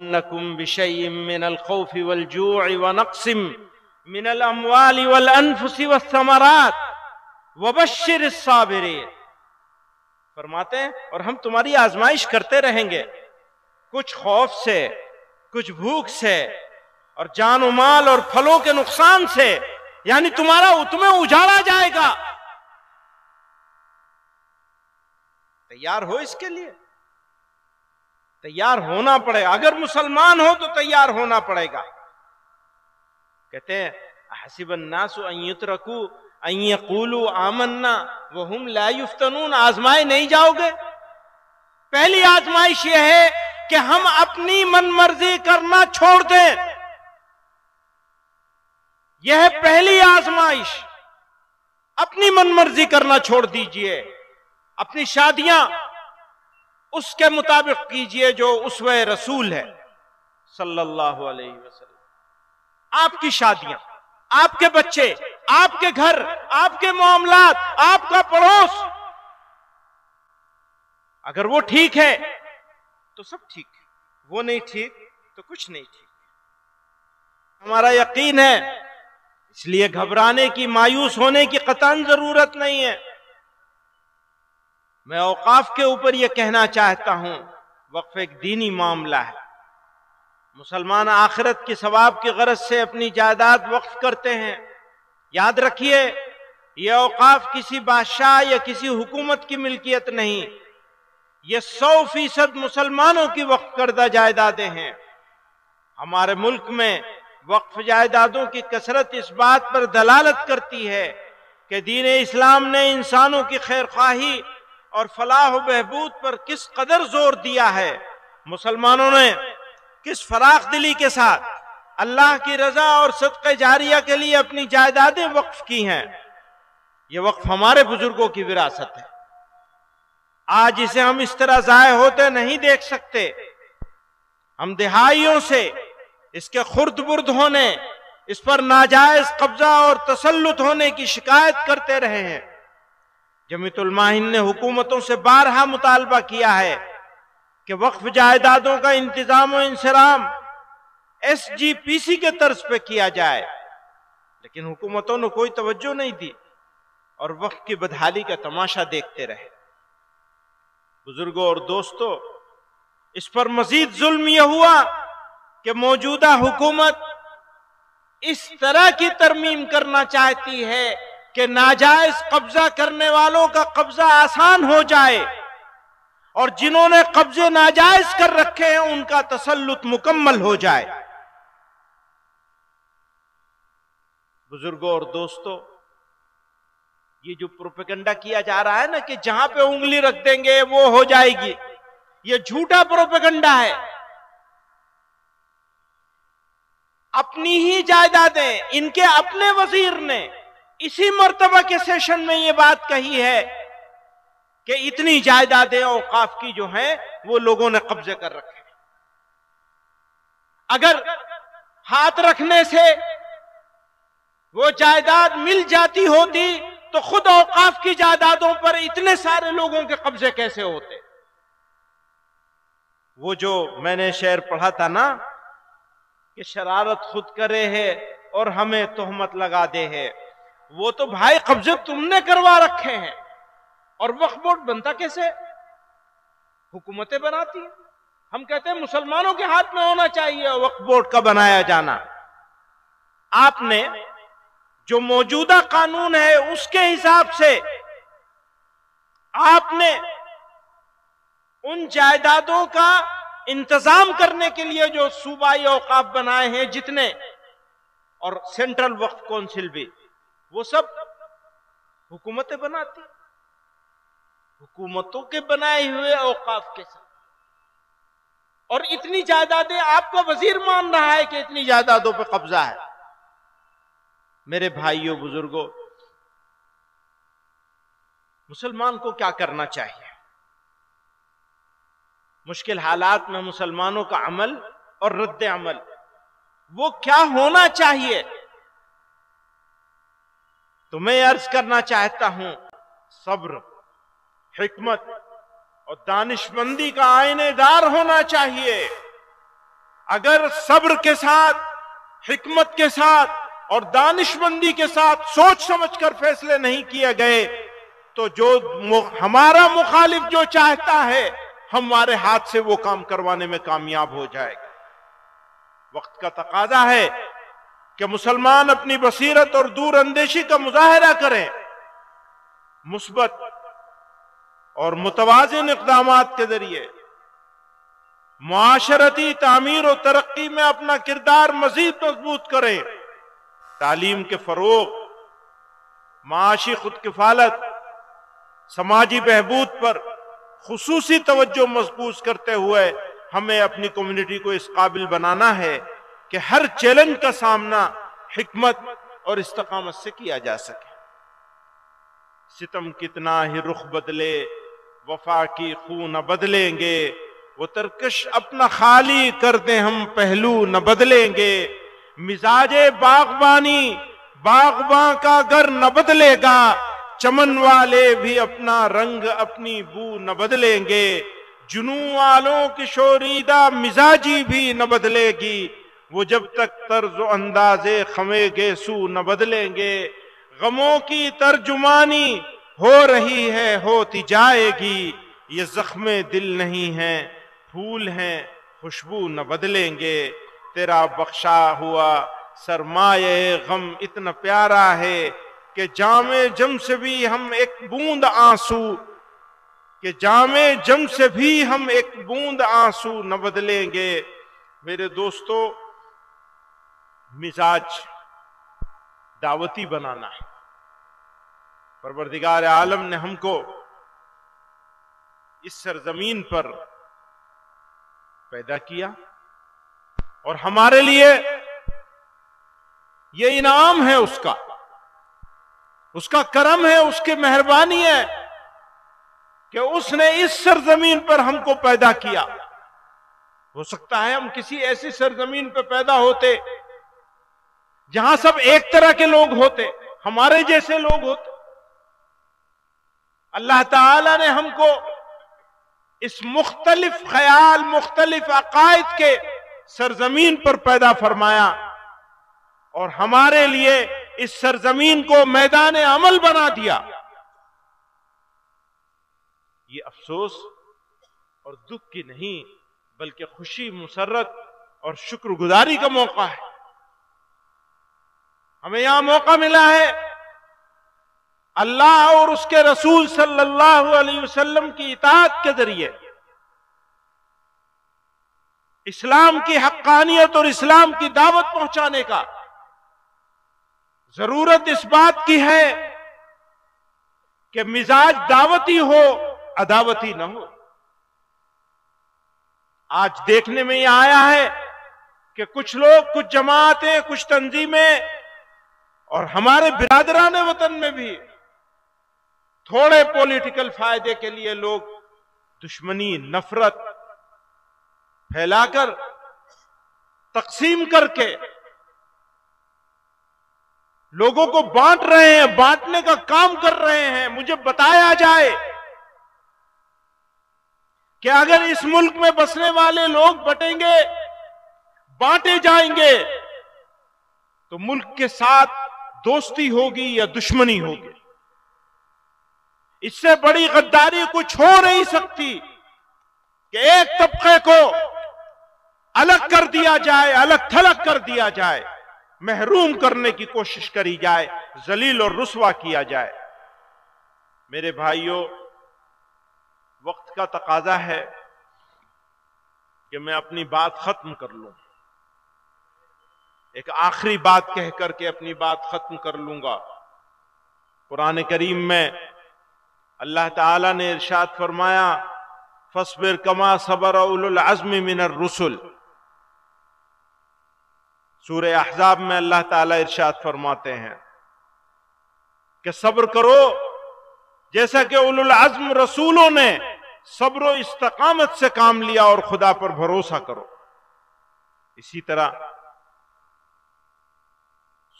वलनबलुवन्नकुम बिशैइन मिनल खौफि वल जू'i व नक़्सिम मिनल अम्वालि वल अनफुसि वस्समरात वबश्शिरिस साबिरीन। फरमाते हैं और हम तुम्हारी आजमाइश करते रहेंगे, कुछ खौफ से, कुछ भूख से, और जान और माल और फलों के नुकसान से, यानी तुम्हें उजाड़ा जाएगा। तैयार हो इसके लिए, तैयार होना पड़ेगा। अगर मुसलमान हो तो तैयार होना पड़ेगा। कहते हैं हसीबन नासु अन युत्रकू अन यक़ूलू आमन्ना व हुम ला युफ्तनून। आजमाए नहीं जाओगे। पहली आजमाइश यह है कि हम अपनी मनमर्जी करना छोड़ दें। यह है पहली आजमाइश। अपनी मनमर्जी करना छोड़ दीजिए। अपनी शादियां उसके मुताबिक कीजिए जो उसवे रसूल है सल्लल्लाहु अलैहि वसल्लम। आपकी शादियां, आपके बच्चे, आपके घर, आपके मामलात, आपका पड़ोस, अगर वो ठीक है तो सब ठीक है, वो नहीं ठीक तो कुछ नहीं ठीक। हमारा यकीन है, इसलिए घबराने की, मायूस होने की कतई जरूरत नहीं है। मैं औकाफ के ऊपर यह कहना चाहता हूं, वक्फ एक दीनी मामला है। मुसलमान आखिरत की सवाब की गरज से अपनी जायदाद वक्फ करते हैं। याद रखिए, यह औकाफ किसी बादशाह या किसी हुकूमत की मिल्कियत नहीं, ये 100% मुसलमानों की वक्फ करदा जायदादें हैं। हमारे मुल्क में वक्फ जायदादों की कसरत इस बात पर दलालत करती है कि दीन इस्लाम ने इंसानों की खैरख्वाही और फलाह व बहबूद पर किस कदर जोर दिया है। मुसलमानों ने किस फराख दिली के साथ अल्लाह की रजा और सदक़े जारिया के लिए अपनी जायदादें वक्फ की हैं। यह वक्फ हमारे बुजुर्गों की विरासत है। आज इसे हम इस तरह जाया होते नहीं देख सकते। हम दिहाइयों से इसके खुर्द बुर्द होने, इस पर नाजायज कब्जा और तसल्लुत होने की शिकायत करते रहे हैं। जमीयतुल उलमा हिंद ने हुकूमतों से बारहा मुतालबा किया है कि वक्फ जायदादों का इंतजाम और इंसराम SGPC के तर्ज पे किया जाए, लेकिन हुकूमतों ने कोई तवज्जो नहीं दी और वक्फ की बदहाली का तमाशा देखते रहे। बुजुर्गों और दोस्तों, इस पर मजीद जुल्म यह हुआ कि मौजूदा हुकूमत इस तरह की तरमीम करना चाहती है कि नाजायज कब्जा करने वालों का कब्जा आसान हो जाए और जिन्होंने कब्जे नाजायज कर रखे हैं उनका तसल्लुत मुकम्मल हो जाए। बुजुर्गों और दोस्तों, ये जो प्रोपेगेंडा किया जा रहा है ना कि जहां पे उंगली रख देंगे वो हो जाएगी, ये झूठा प्रोपेगेंडा है। अपनी ही जायदादें, इनके अपने वजीर ने इसी मर्तबा के सेशन में ये बात कही है कि इतनी जायदादें औकाफ की जो हैं वो लोगों ने कब्जे कर रखे। अगर हाथ रखने से वो जायदाद मिल जाती होती तो खुद औकाफ की जायदादों पर इतने सारे लोगों के कब्जे कैसे होते। वो जो मैंने शेर पढ़ा था ना कि शरारत खुद करे है और हमें तोहमत लगा दे है, वो तो भाई कब्जे तुमने करवा रखे हैं। और वक्फ बोर्ड बनता कैसे? हुकूमतें बनाती हैं। हम कहते हैं मुसलमानों के हाथ में होना चाहिए वक्फ बोर्ड का बनाया जाना। आपने जो मौजूदा कानून है उसके हिसाब से आपने उन जायदादों का इंतजाम करने के लिए जो सूबाई औकाफ बनाए हैं जितने, और सेंट्रल वक्फ काउंसिल भी, वो सब हुकूमतें बनाती, हुकूमतों के बनाए हुए औकाफ के साथ। और इतनी जायदादें आपका वजीर मान रहा है कि इतनी जायदादों पर कब्जा है। मेरे भाइयों बुजुर्गों, मुसलमान को क्या करना चाहिए? मुश्किल हालात में मुसलमानों का अमल और रद्द अमल वो क्या होना चाहिए? तो मैं अर्ज करना चाहता हूं, सब्र, हिकमत और दानिशमंदी का आईनेदार होना चाहिए। अगर सब्र के साथ, हिकमत के साथ और दानिशमंदी के साथ सोच समझकर फैसले नहीं किए गए तो जो हमारा मुखालिफ जो चाहता है हमारे हाथ से वो काम करवाने में कामयाब हो जाएगा। वक्त का तकाजा है कि मुसलमान अपनी बसीरत और दूरअंदेशी का मुजाहिरा करें, मुस्बत और मुतवाज़िन इक़दामात के जरिए मुआशरती तामीर और तरक्की में अपना किरदार मजीद मजबूत करें। तालीम के फरोग, माशी खुदकिफालत, समाजी बहबूद पर खुसूसी तवज्जो मजबूत करते हुए हमें अपनी कम्युनिटी को इस काबिल बनाना है कि हर चैलेंज का सामना हिकमत और इस्तिकामत से किया जा सके। सितम कितना ही रुख बदले वफा की खू न बदलेंगे, वो तरकश अपना खाली कर दे हम पहलू न बदलेंगे। मिजाजे बागबानी बागबां का घर न बदलेगा, चमन वाले भी अपना रंग अपनी बू न बदलेंगे। जुनू वालों की शोरीदा मिजाजी भी न बदलेगी, वो जब तक तर्ज अंदाजे खमे गेसू न बदलेंगे। गमों की तर्जुमानी हो रही है, होती जाएगी, ये जख्मे दिल नहीं है, फूल हैं खुशबू न बदलेंगे। तेरा बख्शा हुआ सरमाए गम इतना प्यारा है कि जामे जम से भी हम एक बूंद आंसू, कि जामे जम से भी हम एक बूंद आंसू न बदलेंगे। मेरे दोस्तों, मिजाज दावती बनाना है। परवरदिगार आलम ने हमको इस सरजमीन पर पैदा किया और हमारे लिए ये इनाम है उसका करम है, उसकी मेहरबानी है कि उसने इस सरजमीन पर हमको पैदा किया। हो सकता है हम किसी ऐसी सरजमीन पर पैदा होते जहां सब एक तरह के लोग होते, हमारे जैसे लोग होते। अल्लाह ताला ने हमको इस मुख्तलिफ ख्याल, मुख्तलिफ अकायद के सरजमीन पर पैदा फरमाया और हमारे लिए इस सरजमीन को मैदान अमल बना दिया। ये अफसोस और दुख की नहीं बल्कि खुशी, मुसर्रत और शुक्रगुजारी का मौका है। हमें यहां मौका मिला है अल्लाह और उसके रसूल सल्लल्लाहु अलैहि वसल्लम की इताअत के जरिए इस्लाम की हक्कानियत और इस्लाम की दावत पहुंचाने का। जरूरत इस बात की है कि मिजाज दावती हो, अदावती न हो। आज देखने में यह आया है कि कुछ लोग, कुछ जमातें, कुछ तंजीमें और हमारे बिरादरान वतन में भी थोड़े पॉलिटिकल फायदे के लिए लोग दुश्मनी, नफरत फैलाकर, तकसीम करके लोगों को बांट रहे हैं, बांटने का काम कर रहे हैं। मुझे बताया जाए कि अगर इस मुल्क में बसने वाले लोग बटेंगे, बांटे जाएंगे तो मुल्क के साथ दोस्ती होगी या दुश्मनी होगी। इससे बड़ी गद्दारी कुछ हो नहीं सकती कि एक तबके को अलग कर दिया जाए, अलग थलग कर दिया जाए, महरूम करने की कोशिश करी जाए, जलील और रुस्वा किया जाए। मेरे भाइयों, वक्त का तकाजा है कि मैं अपनी बात खत्म कर लूं। एक आखिरी बात कह करके अपनी बात खत्म कर लूंगा। कुरान करीम में अल्लाह ताला ने इरशाद फरमाया, फस्बिर कमा सबर उलुल अज़्म मिनर रुसुल। सूरह अहज़ाब में अल्लाह ताला इरशाद फरमाते हैं कि सब्र करो जैसा कि उलुल अज़्म रसूलों ने सब्र और इस्तिकामत से काम लिया और खुदा पर भरोसा करो। इसी तरह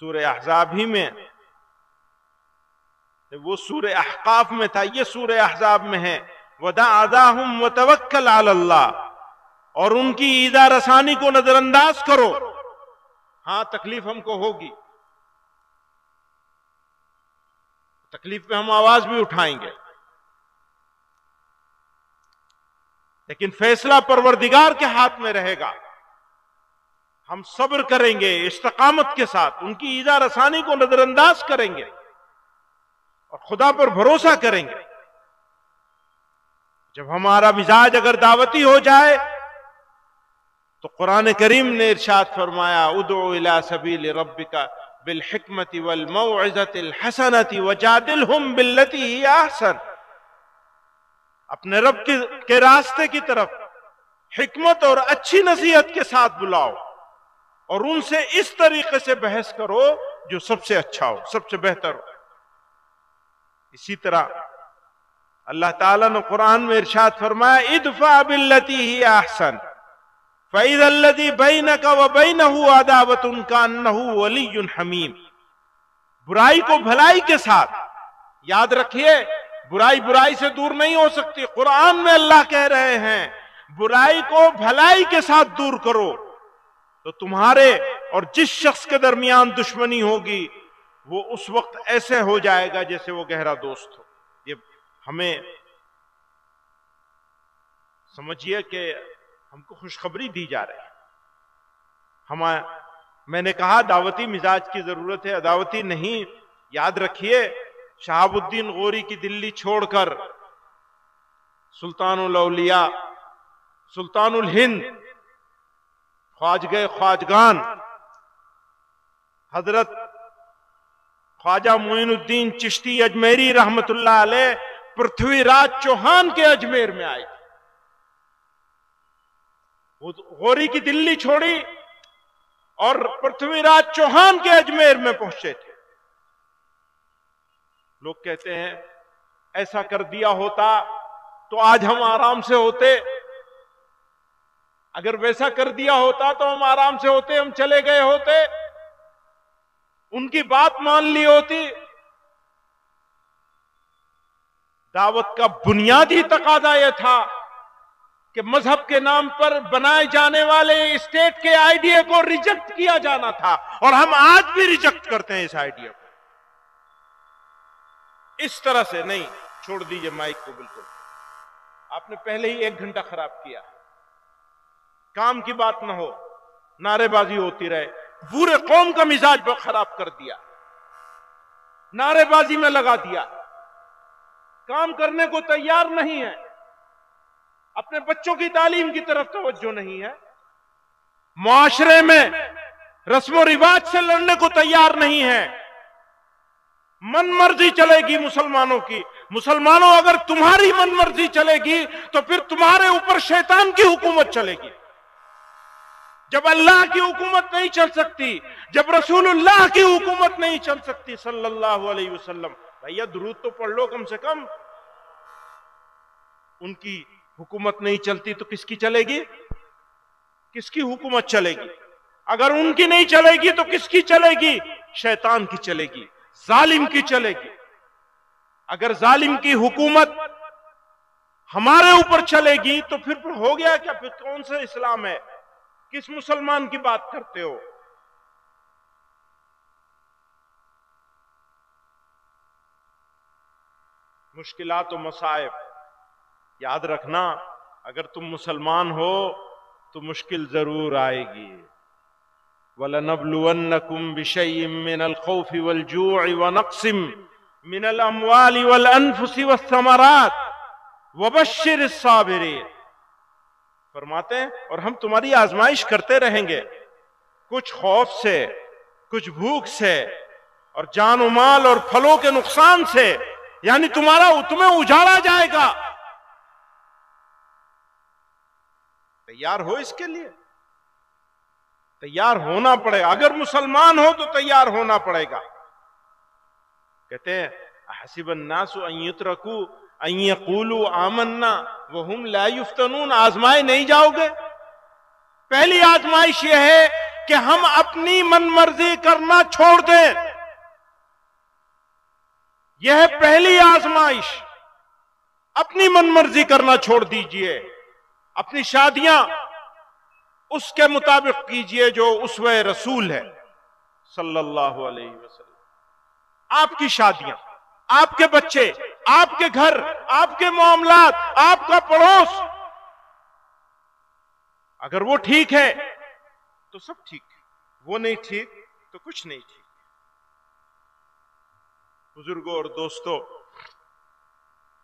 सूरह अहज़ाब ही में, वो सूरह अहक़ाफ में था, ये सूरह अहज़ाब में है, वदा अदाहुम व तवक्कल अला अल्लाह। और उनकी ईजा रसानी को नजरअंदाज करो। हां, तकलीफ हमको होगी, तकलीफ पे हम आवाज भी उठाएंगे, लेकिन फैसला परवरदिगार के हाथ में रहेगा। हम सब्र करेंगे इस्तकामत के साथ, उनकी ईजा रसानी को नजरअंदाज करेंगे और खुदा पर भरोसा करेंगे। जब हमारा मिजाज अगर दावती हो जाए तो कुरान करीम ने इरशाद फरमाया, उदउ इला सबील रब्बिका बिल हिकमति वल मौइज़तिल हसनति वजादिलहुम बिल्लती ही अहसन। अपने रब के रास्ते की तरफ हिकमत और अच्छी नसीहत के साथ बुलाओ और उनसे इस तरीके से बहस करो जो सबसे अच्छा हो, सबसे बेहतर हो। इसी तरह अल्लाह ताला ने कुरान में इरशाद फरमाया, इदफा बिल्लती ही अहसन फइज़ल्लज़ी बैनका व बैनहु अदावतुन कान्नहु वलियुन हमीम। बुराई को भलाई के साथ, याद रखिए बुराई बुराई से दूर नहीं हो सकती। कुरान में अल्लाह कह रहे हैं बुराई को भलाई के साथ दूर करो, तो तुम्हारे और जिस शख्स के दरमियान दुश्मनी होगी वो उस वक्त ऐसे हो जाएगा जैसे वो गहरा दोस्त हो। ये हमें समझिए कि हमको खुशखबरी दी जा रही है। मैंने कहा दावती मिजाज की जरूरत है, अदावती नहीं। याद रखिए शहाबुद्दीन गौरी की दिल्ली छोड़कर सुल्तानुल औलिया, सुल्तानुल हिंद, ख्वाजगे ख्वाजगान हजरत ख्वाजा मोइनुद्दीन चिश्ती अजमेरी रहमतुल्लाह अलैह पृथ्वीराज चौहान के अजमेर में आए। वो गौरी की दिल्ली छोड़ी और पृथ्वीराज चौहान के अजमेर में पहुंचे थे। लोग कहते हैं ऐसा कर दिया होता तो आज हम आराम से होते, अगर वैसा कर दिया होता तो हम आराम से होते, हम चले गए होते, उनकी बात मान ली होती। दावत का बुनियादी तकादा यह था कि मजहब के नाम पर बनाए जाने वाले स्टेट के आइडिया को रिजेक्ट किया जाना था, और हम आज भी रिजेक्ट करते हैं इस आइडिया को। इस तरह से नहीं, छोड़ दीजिए माइक को, बिल्कुल आपने पहले ही 1 घंटा खराब किया। काम की बात ना हो, नारेबाजी होती रहे, पूरे कौम का मिजाज खराब कर दिया, नारेबाजी में लगा दिया, काम करने को तैयार नहीं है, अपने बच्चों की तालीम की तरफ तवज्जो नहीं है, मुआशरे में रस्म रिवाज से लड़ने को तैयार नहीं है, मनमर्जी चलेगी मुसलमानों की। मुसलमानों, अगर तुम्हारी मनमर्जी चलेगी तो फिर तुम्हारे ऊपर शैतान की हुकूमत चलेगी। जब अल्लाह की हुकूमत नहीं चल सकती, जब रसूलुल्लाह की हुकूमत नहीं चल सकती सल्लल्लाहु अलैहि वसल्लम, भैया दुरूद तो पढ़ लो कम से कम। उनकी हुकूमत नहीं चलती तो किसकी चलेगी? किसकी हुकूमत चलेगी? अगर उनकी नहीं चलेगी तो किसकी चलेगी? शैतान की चलेगी, जालिम की चलेगी। अगर जालिम की हुकूमत हमारे ऊपर चलेगी तो फिर हो गया क्या? फिर कौन सा इस्लाम है? किस मुसलमान की बात करते हो? मुश्किलात और मसाइब याद रखना, अगर तुम मुसलमान हो तो मुश्किल जरूर आएगी। वलनब्लुवन्नकुम बिशैइम मिनल खौफि वल जू'i व नक्सिम मिनल अम्वालि वल अनफुसि वस्समरात वबश्शिरिस साबिरीन। फरमाते हैं और हम तुम्हारी आजमाइश करते रहेंगे, कुछ खौफ से, कुछ भूख से, और जान और माल और फलों के नुकसान से, यानी तुम्हें उजाड़ा जाएगा। तैयार हो इसके लिए? तैयार होना पड़ेगा। अगर मुसलमान हो तो तैयार होना पड़ेगा। कहते हैं हसीबन नासु अन युत्रकू अन यक़ूलू आमन्ना वहुम ला युफ्तनून। आजमाए नहीं जाओगे। पहली आजमाइश यह है कि हम अपनी मनमर्जी करना छोड़ दें। यह है पहली आजमाइश। अपनी मनमर्जी करना छोड़ दीजिए। अपनी शादियां उसके मुताबिक कीजिए जो उसवे रसूल है सल्लल्लाहु अलैहि वसल्लम। आपकी शादियां, आपके बच्चे, आपके घर, आपके मामलात, आपका पड़ोस, अगर वो ठीक है तो सब ठीक है, वो नहीं ठीक तो कुछ नहीं ठीक। बुजुर्गों और दोस्तों,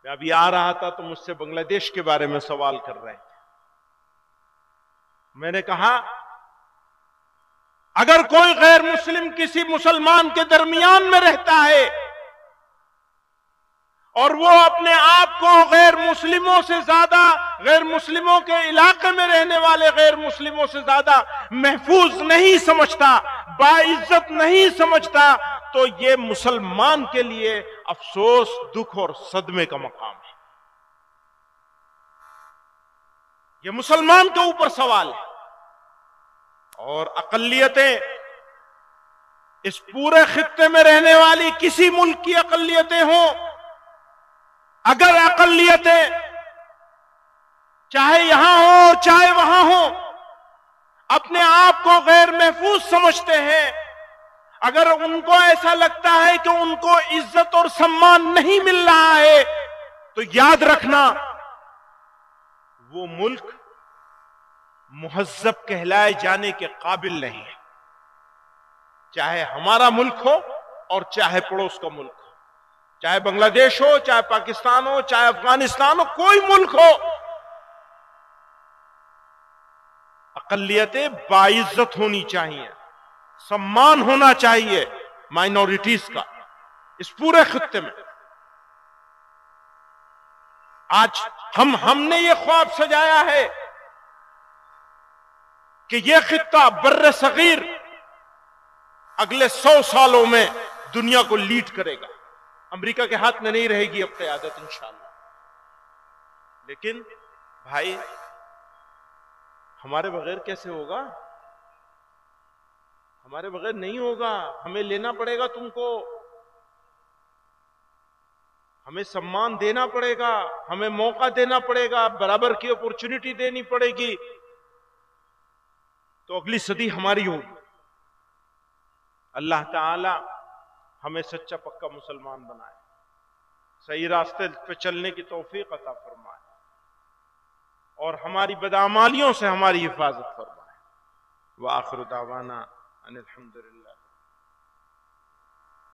मैं अभी आ रहा था तो मुझसे बांग्लादेश के बारे में सवाल कर रहे थे। मैंने कहा, अगर कोई गैर मुस्लिम किसी मुसलमान के दरमियान में रहता है और वो अपने आप को गैर मुस्लिमों से ज्यादा, गैर मुस्लिमों के इलाके में रहने वाले गैर मुस्लिमों से ज्यादा महफूज नहीं समझता, बाइज्जत नहीं समझता, तो ये मुसलमान के लिए अफसोस, दुख और सदमे का मकाम है। ये मुसलमान के ऊपर सवाल है। और अकलियतें, इस पूरे खित्ते में रहने वाली किसी मुल्क की अकलियतें हों, अगर अकलियतें चाहे यहां हो चाहे वहां हो, अपने आप को गैर महफूज समझते हैं, अगर उनको ऐसा लगता है कि उनको इज्जत और सम्मान नहीं मिल रहा है, तो याद रखना वो मुल्क मुहज्जब कहलाए जाने के काबिल नहीं है। चाहे हमारा मुल्क हो और चाहे पड़ोस का मुल्क हो, चाहे बांग्लादेश हो, चाहे पाकिस्तान हो, चाहे अफगानिस्तान हो, कोई मुल्क हो, अकलियतें बाइज्जत होनी चाहिए, सम्मान होना चाहिए माइनॉरिटीज का इस पूरे खित्ते में। आज हमने ये ख्वाब सजाया है कि यह खित्ता बर्रे सगीर अगले 100 सालों में दुनिया को लीड करेगा। अमेरिका के हाथ में नहीं रहेगी अब क़यादत इंशाअल्लाह। लेकिन भाई, हमारे बगैर कैसे होगा? हमारे बगैर नहीं होगा। हमें लेना पड़ेगा तुमको, हमें सम्मान देना पड़ेगा, हमें मौका देना पड़ेगा, बराबर की अपॉर्चुनिटी देनी पड़ेगी, तो अगली सदी हमारी होगी। अल्लाह ताला हमें सच्चा पक्का मुसलमान बनाए, सही रास्ते पे चलने की तौफीक अता फरमाए और हमारी बदआमालियों से हमारी हिफाजत फरमाए। व आखिर दावाना अनिल हम्दुलिल्लाह।